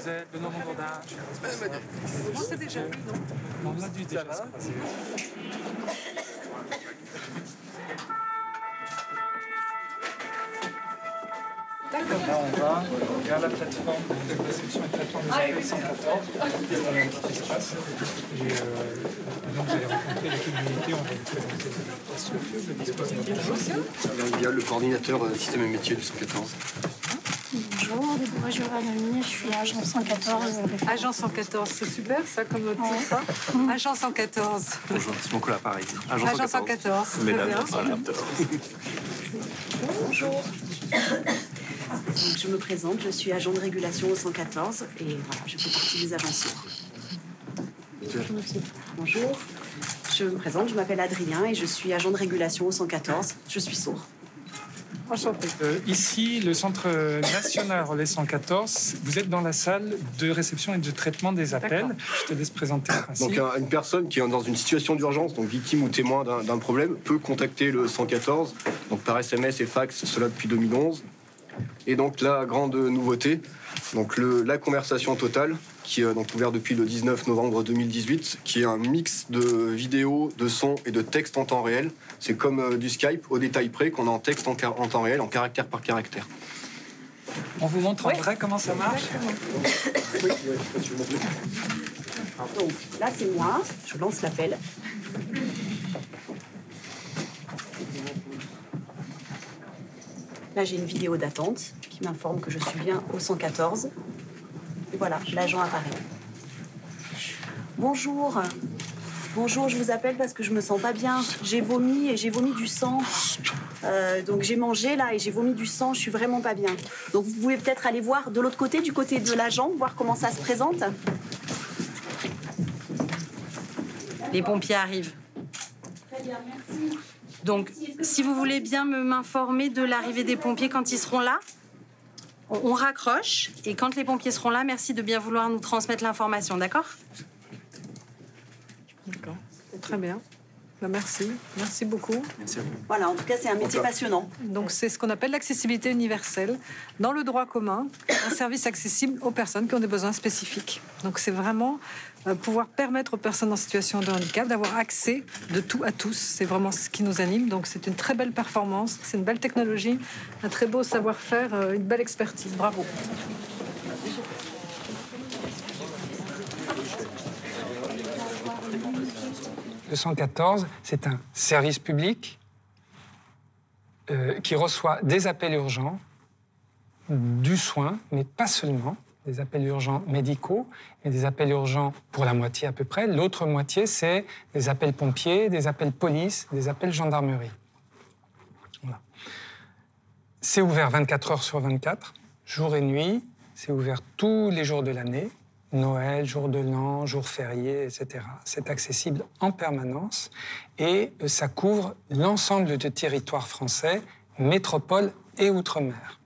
Vous êtes le nom d'âge. On s'est déjà vu, non? On a dû déjà se croiser. D'accord. Là, on va vers la plateforme de réception et de traitement des appels 114. Il y a un petit espace. Et donc, vous allez rencontrer l'équipe d'unité. On va vous présenter la structure, le dispositif. Il y a le coordinateur système et métier du 114. Bonjour, moi je suis agent 114. Agent 114, c'est super ça comme tout ça. Agent 114. Bonjour, c'est mon collègue pareil. Agent 114. Mesdames, très bien. Bonjour. Donc, je me présente, je suis agent de régulation au 114 et voilà, je fais partie des agents sourds. Bonjour. Je me présente, je m'appelle Adrien et je suis agent de régulation au 114. Je suis sourd. Enchanté. Ici, le Centre national relais 114, vous êtes dans la salle de réception et de traitement des appels. Je te laisse présenter le principe. Donc une personne qui est dans une situation d'urgence, donc victime ou témoin d'un problème, peut contacter le 114, donc par SMS et fax, cela depuis 2011. Et donc la grande nouveauté, donc la conversation totale, qui est donc ouvert depuis le 19 novembre 2018, qui est un mix de vidéos, de sons et de textes en temps réel. C'est comme du Skype au détail près qu'on a en texte en temps réel, en caractère par caractère. On vous montre en vrai comment ça marche. Donc là c'est moi, je lance l'appel. Là j'ai une vidéo d'attente qui m'informe que je suis bien au 114. Et voilà, l'agent apparaît. Bonjour. Bonjour, je vous appelle parce que je me sens pas bien. J'ai vomi et j'ai vomi du sang. Donc j'ai mangé là et j'ai vomi du sang, je suis vraiment pas bien. Donc vous pouvez peut-être aller voir de l'autre côté, du côté de l'agent, voir comment ça se présente. Les pompiers arrivent. Très bien, merci. Donc, si vous voulez bien m'informer de l'arrivée des pompiers quand ils seront là, on raccroche. Et quand les pompiers seront là, merci de bien vouloir nous transmettre l'information, d'accord? D'accord. Très bien. Ben, merci. Merci beaucoup. Merci à vous. Voilà, en tout cas, c'est un métier passionnant. Donc, c'est ce qu'on appelle l'accessibilité universelle. Dans le droit commun, un service accessible aux personnes qui ont des besoins spécifiques. Donc, c'est vraiment pouvoir permettre aux personnes en situation de handicap d'avoir accès de tout à tous. C'est vraiment ce qui nous anime. Donc, c'est une très belle performance, c'est une belle technologie, un très beau savoir-faire, une belle expertise. Bravo. Le 114, c'est un service public qui reçoit des appels urgents, du soin, mais pas seulement, des appels urgents médicaux, et des appels urgents pour la moitié à peu près. L'autre moitié, c'est des appels pompiers, des appels police, des appels gendarmerie. Voilà. C'est ouvert 24 heures sur 24, jour et nuit. C'est ouvert tous les jours de l'année. Noël, jour de l'an, jour férié, etc. C'est accessible en permanence et ça couvre l'ensemble du territoire français, métropole et outre-mer.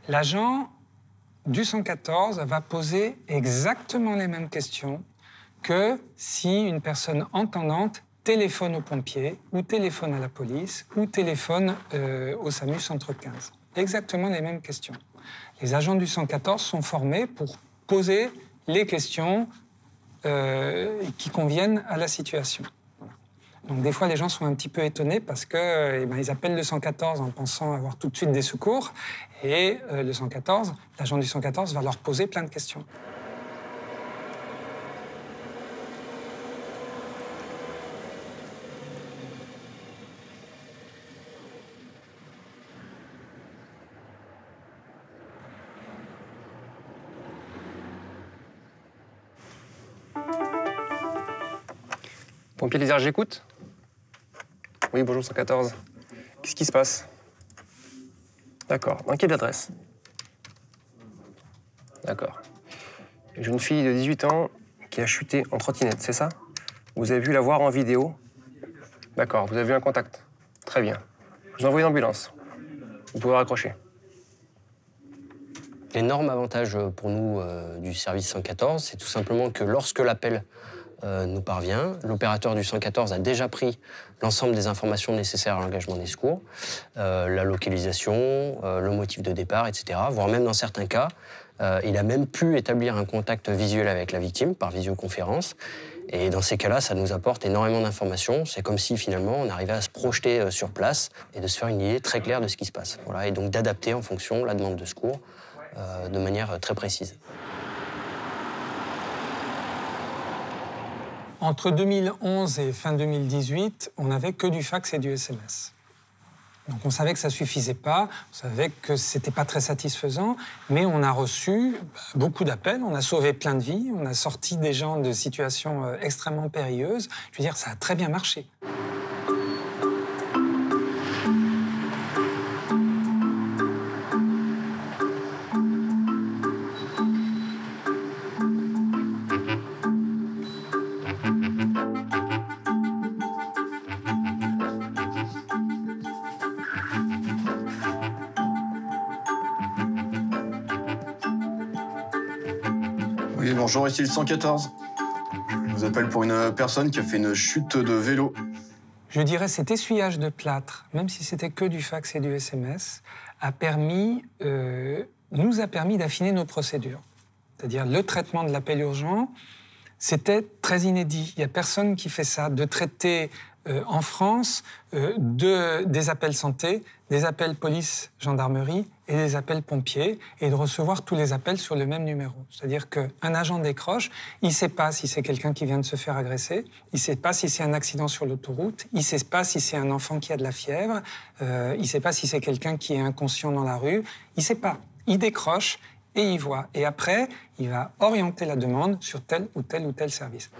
L'agent du 114 va poser exactement les mêmes questions que si une personne entendante téléphone aux pompiers, ou téléphone à la police, ou téléphone au SAMU Centre 15. Exactement les mêmes questions. Les agents du 114 sont formés pour poser les questions qui conviennent à la situation. Donc des fois, les gens sont un petit peu étonnés parce que ils appellent le 114 en pensant avoir tout de suite des secours, et l'agent du 114 va leur poser plein de questions. Pompier Lizard, j'écoute. Oui, bonjour 114. Qu'est-ce qui se passe? D'accord. Dans quelle adresse? D'accord. J'ai une fille de 18 ans qui a chuté en trottinette, c'est ça? Vous avez pu la voir en vidéo? D'accord. Vous avez vu un contact? Très bien. Je vous envoie une ambulance. Vous pouvez raccrocher. L'énorme avantage pour nous du service 114, c'est tout simplement que lorsque l'appel nous parvient, l'opérateur du 114 a déjà pris l'ensemble des informations nécessaires à l'engagement des secours, la localisation, le motif de départ, etc. Voire même dans certains cas, il a même pu établir un contact visuel avec la victime par visioconférence. Et dans ces cas-là, ça nous apporte énormément d'informations. C'est comme si finalement on arrivait à se projeter sur place et de se faire une idée très claire de ce qui se passe. Voilà, et donc d'adapter en fonction la demande de secours de manière très précise. Entre 2011 et fin 2018, on n'avait que du fax et du SMS. Donc on savait que ça ne suffisait pas, on savait que ce n'était pas très satisfaisant, mais on a reçu beaucoup d'appels, on a sauvé plein de vies, on a sorti des gens de situations extrêmement périlleuses. Je veux dire, ça a très bien marché. Oui, bonjour, ici le 114. Je vous appelle pour une personne qui a fait une chute de vélo. Je dirais cet essuyage de plâtre, même si c'était que du fax et du SMS, nous a permis d'affiner nos procédures. C'est-à-dire le traitement de l'appel urgent, c'était très inédit. Il n'y a personne qui fait ça, de traiter en France des appels santé, des appels police, gendarmerie et des appels pompiers, et de recevoir tous les appels sur le même numéro. C'est-à-dire qu'un agent décroche, il ne sait pas si c'est quelqu'un qui vient de se faire agresser, il ne sait pas si c'est un accident sur l'autoroute, il ne sait pas si c'est un enfant qui a de la fièvre, il ne sait pas si c'est quelqu'un qui est inconscient dans la rue, il ne sait pas. Il décroche et il voit. Et après, il va orienter la demande sur tel ou tel ou tel service.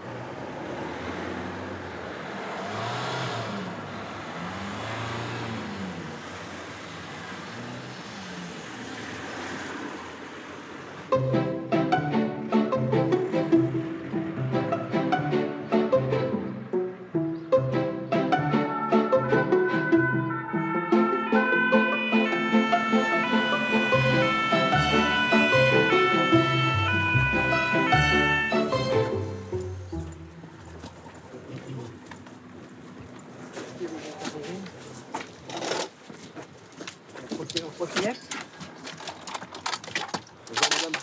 Bonjour madame.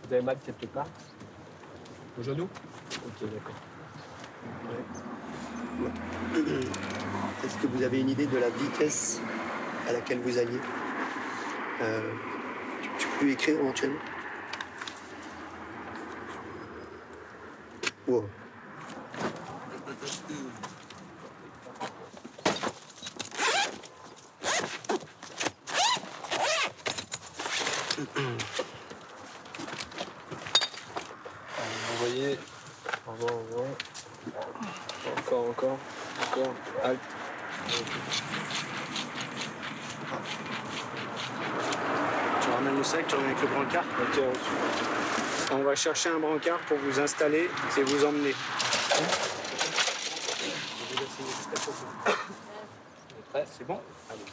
Vous avez mal quelque part? Au genou? Ok, d'accord. Est-ce que vous avez une idée de la vitesse à laquelle vous alliez? Tu peux écrire éventuellement? Wow. Envoyez. Au revoir, au revoir. Encore. Halte. Tu ramènes le sac, tu reviens avec le brancard. Ok, reçu. On va chercher un brancard pour vous installer et vous emmener. Prêt, c'est bon? Allez.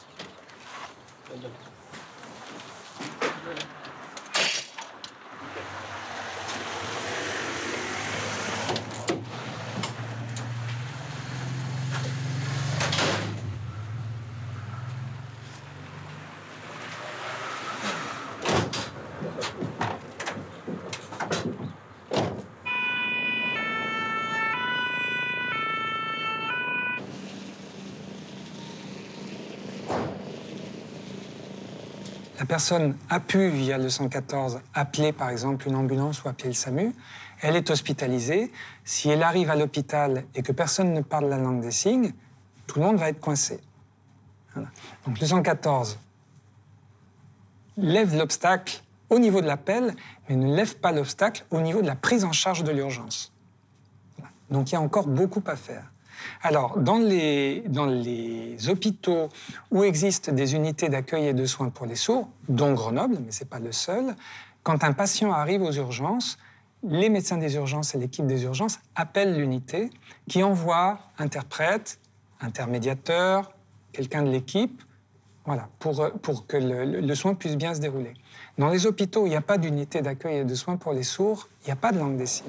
La personne a pu, via le 114, appeler par exemple une ambulance ou appeler le SAMU. Elle est hospitalisée. Si elle arrive à l'hôpital et que personne ne parle la langue des signes, tout le monde va être coincé. Voilà. Donc le 114 lève l'obstacle au niveau de l'appel, mais ne lève pas l'obstacle au niveau de la prise en charge de l'urgence. Voilà. Donc il y a encore beaucoup à faire. Alors, dans les hôpitaux où existent des unités d'accueil et de soins pour les sourds, dont Grenoble, mais ce n'est pas le seul, quand un patient arrive aux urgences, les médecins des urgences et l'équipe des urgences appellent l'unité qui envoie interprète, intermédiateur, quelqu'un de l'équipe, voilà, pour que le soin puisse bien se dérouler. Dans les hôpitaux où il n'y a pas d'unité d'accueil et de soins pour les sourds, il n'y a pas de langue des signes.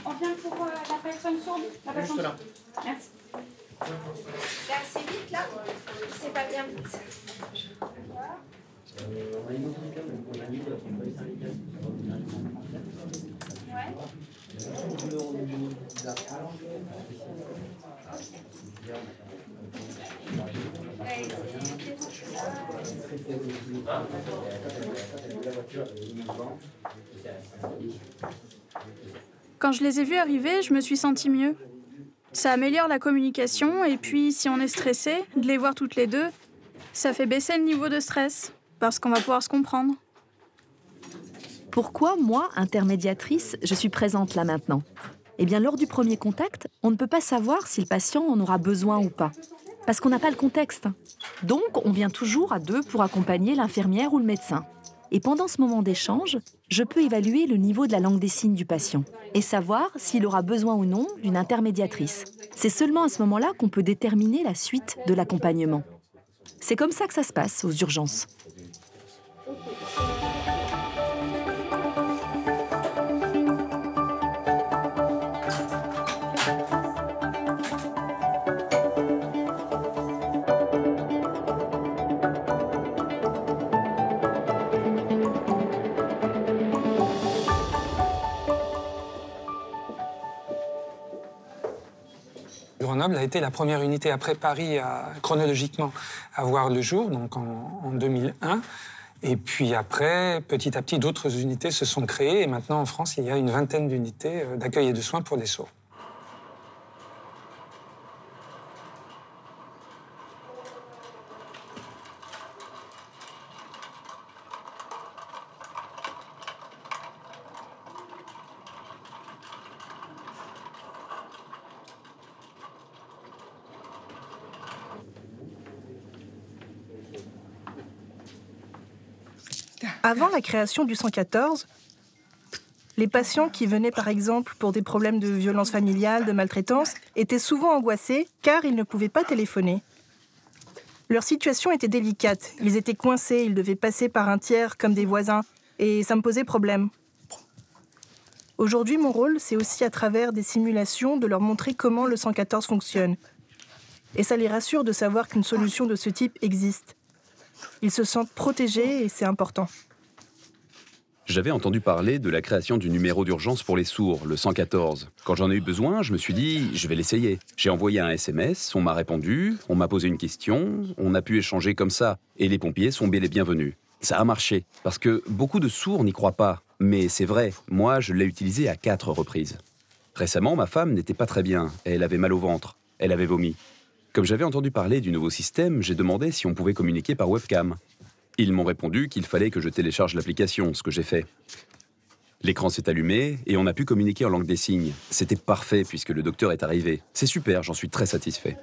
On vient pour la personne sourde. La personne sourde. Merci. C'est assez vite là? C'est pas bien vite. Quand je les ai vus arriver, je me suis sentie mieux. Ça améliore la communication et puis si on est stressé, de les voir toutes les deux, ça fait baisser le niveau de stress parce qu'on va pouvoir se comprendre. Pourquoi, moi, intermédiatrice, je suis présente là maintenant? Eh bien, lors du premier contact, on ne peut pas savoir si le patient en aura besoin ou pas, parce qu'on n'a pas le contexte. Donc, on vient toujours à deux pour accompagner l'infirmière ou le médecin. Et pendant ce moment d'échange, je peux évaluer le niveau de la langue des signes du patient et savoir s'il aura besoin ou non d'une intermédiatrice. C'est seulement à ce moment-là qu'on peut déterminer la suite de l'accompagnement. C'est comme ça que ça se passe aux urgences. Grenoble a été la première unité après Paris chronologiquement à voir le jour, donc en 2001. Et puis après, petit à petit, d'autres unités se sont créées. Et maintenant, en France, il y a une vingtaine d'unités d'accueil et de soins pour les sourds. Avant la création du 114, les patients qui venaient par exemple pour des problèmes de violence familiale, de maltraitance, étaient souvent angoissés car ils ne pouvaient pas téléphoner. Leur situation était délicate, ils étaient coincés, ils devaient passer par un tiers comme des voisins et ça me posait problème. Aujourd'hui, mon rôle, c'est aussi à travers des simulations de leur montrer comment le 114 fonctionne. Et ça les rassure de savoir qu'une solution de ce type existe. Ils se sentent protégés et c'est important. J'avais entendu parler de la création du numéro d'urgence pour les sourds, le 114. Quand j'en ai eu besoin, je me suis dit, je vais l'essayer. J'ai envoyé un SMS, on m'a répondu, on m'a posé une question, on a pu échanger comme ça. Et les pompiers sont bien les bienvenus. Ça a marché, parce que beaucoup de sourds n'y croient pas. Mais c'est vrai, moi, je l'ai utilisé à 4 reprises. Récemment, ma femme n'était pas très bien. Elle avait mal au ventre. Elle avait vomi. Comme j'avais entendu parler du nouveau système, j'ai demandé si on pouvait communiquer par webcam. Ils m'ont répondu qu'il fallait que je télécharge l'application, ce que j'ai fait. L'écran s'est allumé et on a pu communiquer en langue des signes. C'était parfait puisque le docteur est arrivé. C'est super, j'en suis très satisfait.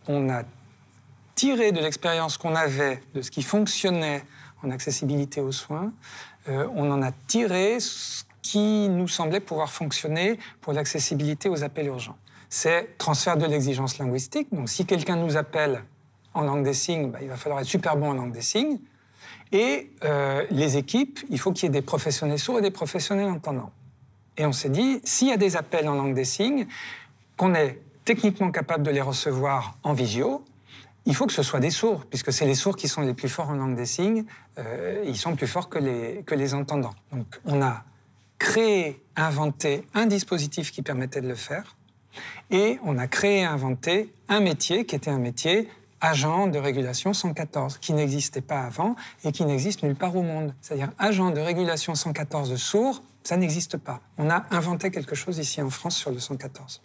On a tiré de l'expérience qu'on avait, de ce qui fonctionnait en accessibilité aux soins, on en a tiré ce qui nous semblait pouvoir fonctionner pour l'accessibilité aux appels urgents. C'est transfert de l'exigence linguistique. Donc si quelqu'un nous appelle en langue des signes, il va falloir être super bon en langue des signes. Et les équipes, il faut qu'il y ait des professionnels sourds et des professionnels entendants. Et on s'est dit, s'il y a des appels en langue des signes, qu'on est techniquement capable de les recevoir en visio, il faut que ce soit des sourds, puisque c'est les sourds qui sont les plus forts en langue des signes, ils sont plus forts que les entendants. Donc on a créé, inventé un dispositif qui permettait de le faire, et on a créé et inventé un métier qui était un métier agent de régulation 114, qui n'existait pas avant et qui n'existe nulle part au monde. C'est-à-dire agent de régulation 114 de sourds, ça n'existe pas. On a inventé quelque chose ici en France sur le 114.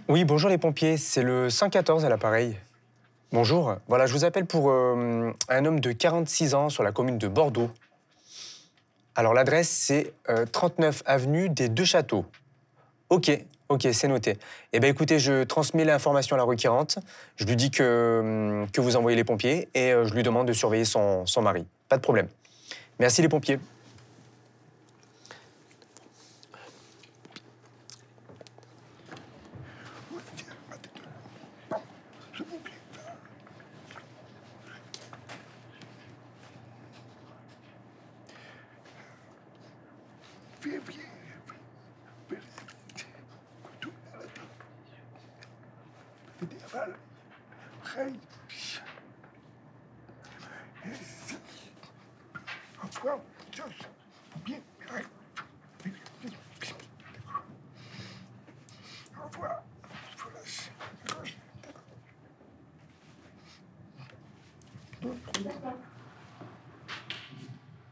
Oui, bonjour les pompiers, c'est le 114 à l'appareil. Bonjour, voilà, je vous appelle pour un homme de 46 ans sur la commune de Bordeaux. Alors l'adresse, c'est 39 avenue des Deux Châteaux. Ok, c'est noté. Eh bien écoutez, je transmets l'information à la requérante, je lui dis que vous envoyez les pompiers et je lui demande de surveiller son mari. Pas de problème. Merci les pompiers.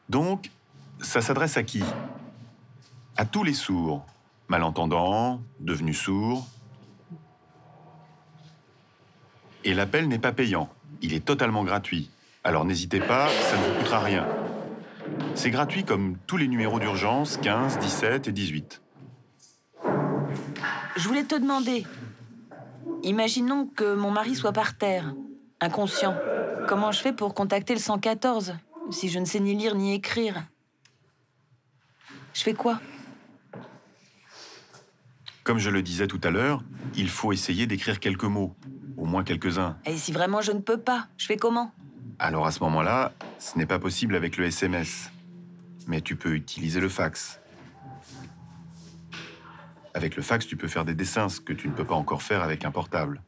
Donc, ça s'adresse à qui? À tous les sourds, malentendants, devenus sourds. Et l'appel n'est pas payant. Il est totalement gratuit. Alors n'hésitez pas, ça ne vous coûtera rien. C'est gratuit comme tous les numéros d'urgence 15, 17 et 18. Je voulais te demander, imaginons que mon mari soit par terre, inconscient. Comment je fais pour contacter le 114 si je ne sais ni lire ni écrire? Je fais quoi? Comme je le disais tout à l'heure, il faut essayer d'écrire quelques mots, au moins quelques-uns. Et si vraiment je ne peux pas, je fais comment? Alors à ce moment-là, ce n'est pas possible avec le SMS. Mais tu peux utiliser le fax. Avec le fax, tu peux faire des dessins, ce que tu ne peux pas encore faire avec un portable.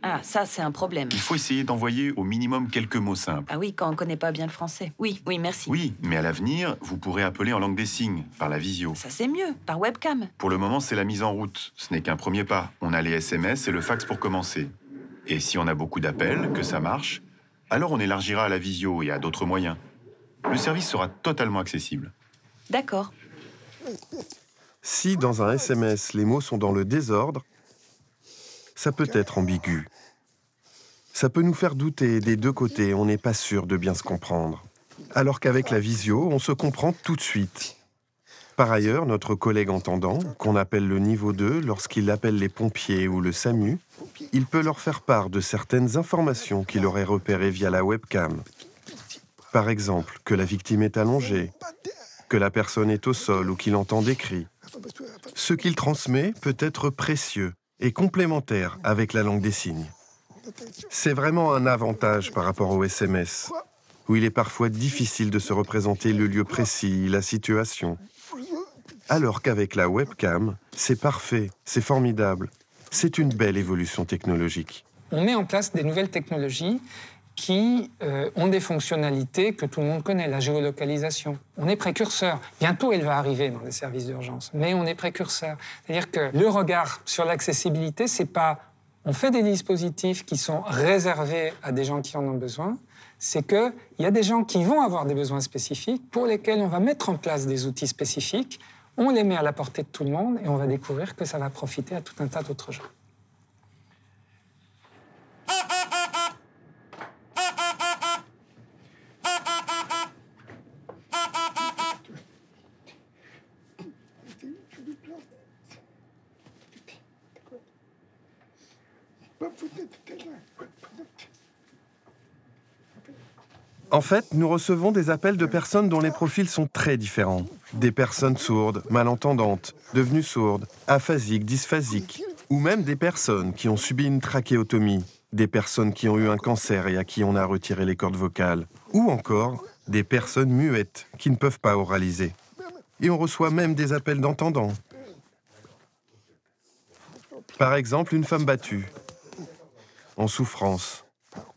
Ah, ça, c'est un problème. Il faut essayer d'envoyer au minimum quelques mots simples. Ah oui, quand on ne connaît pas bien le français. Oui, merci. Oui, mais à l'avenir, vous pourrez appeler en langue des signes, par la visio. Ça, c'est mieux, par webcam. Pour le moment, c'est la mise en route. Ce n'est qu'un premier pas. On a les SMS et le fax pour commencer. Et si on a beaucoup d'appels, que ça marche, alors on élargira à la visio et à d'autres moyens. Le service sera totalement accessible. D'accord. Si, dans un SMS, les mots sont dans le désordre, ça peut être ambigu. Ça peut nous faire douter des deux côtés, on n'est pas sûr de bien se comprendre. Alors qu'avec la visio, on se comprend tout de suite. Par ailleurs, notre collègue entendant, qu'on appelle le niveau 2, lorsqu'il appelle les pompiers ou le SAMU, il peut leur faire part de certaines informations qu'il aurait repérées via la webcam. Par exemple, que la victime est allongée, que la personne est au sol ou qu'il entend des cris. Ce qu'il transmet peut être précieux et complémentaire avec la langue des signes. C'est vraiment un avantage par rapport au SMS, où il est parfois difficile de se représenter le lieu précis, la situation. Alors qu'avec la webcam, c'est parfait, c'est formidable. C'est une belle évolution technologique. On met en place des nouvelles technologies qui ont des fonctionnalités que tout le monde connaît, la géolocalisation. On est précurseur. Bientôt, elle va arriver dans les services d'urgence, mais on est précurseur. C'est-à-dire que le regard sur l'accessibilité, c'est pas on fait des dispositifs qui sont réservés à des gens qui en ont besoin, c'est qu'il y a des gens qui vont avoir des besoins spécifiques pour lesquels on va mettre en place des outils spécifiques, on les met à la portée de tout le monde et on va découvrir que ça va profiter à tout un tas d'autres gens. En fait, nous recevons des appels de personnes dont les profils sont très différents. Des personnes sourdes, malentendantes, devenues sourdes, aphasiques, dysphasiques, ou même des personnes qui ont subi une trachéotomie, des personnes qui ont eu un cancer et à qui on a retiré les cordes vocales, ou encore des personnes muettes qui ne peuvent pas oraliser. Et on reçoit même des appels d'entendants. Par exemple, une femme battue, en souffrance,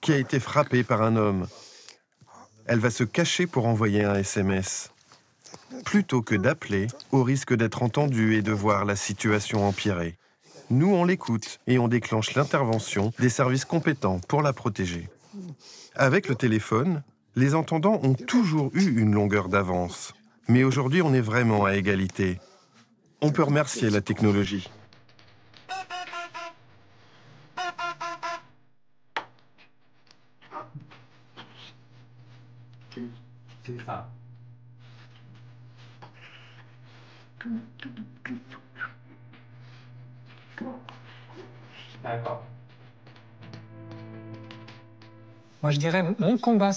qui a été frappée par un homme. Elle va se cacher pour envoyer un SMS, plutôt que d'appeler au risque d'être entendue et de voir la situation empirer. Nous, on l'écoute et on déclenche l'intervention des services compétents pour la protéger. Avec le téléphone, les entendants ont toujours eu une longueur d'avance. Mais aujourd'hui, on est vraiment à égalité. On peut remercier la technologie. D'accord. Moi, je dirais, mon combat,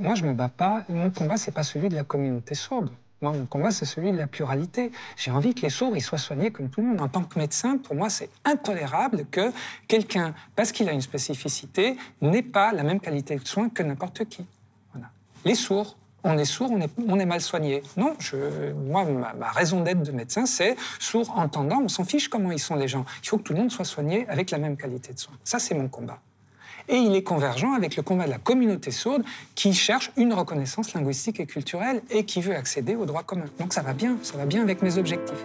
moi, je me bats pas. Mon combat, c'est pas celui de la communauté sourde. Moi, mon combat, c'est celui de la pluralité. J'ai envie que les sourds, ils soient soignés comme tout le monde. En tant que médecin, pour moi, c'est intolérable que quelqu'un, parce qu'il a une spécificité, n'ait pas la même qualité de soins que n'importe qui. Voilà. Les sourds, on est sourd, on est mal soigné. Non, moi, ma raison d'être de médecin, c'est sourd, entendant, on s'en fiche comment ils sont les gens. Il faut que tout le monde soit soigné avec la même qualité de soins. Ça, c'est mon combat. Et il est convergent avec le combat de la communauté sourde qui cherche une reconnaissance linguistique et culturelle et qui veut accéder aux droits communs. Donc ça va bien avec mes objectifs.